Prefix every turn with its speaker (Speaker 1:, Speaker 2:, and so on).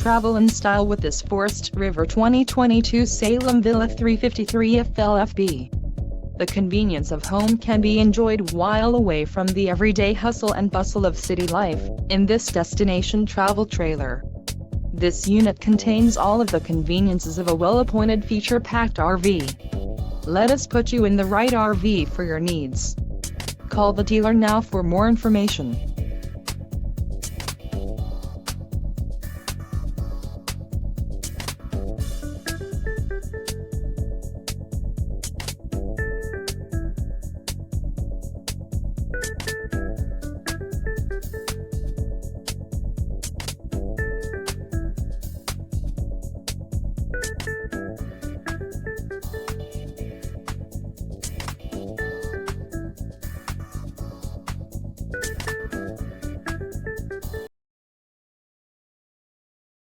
Speaker 1: Travel in style with this Forest River 2022 Salem Villa 353 FLFB. The convenience of home can be enjoyed while away from the everyday hustle and bustle of city life, in this destination travel trailer. This unit contains all of the conveniences of a well-appointed feature-packed RV. Let us put you in the right RV for your needs. Call the dealer now for more information.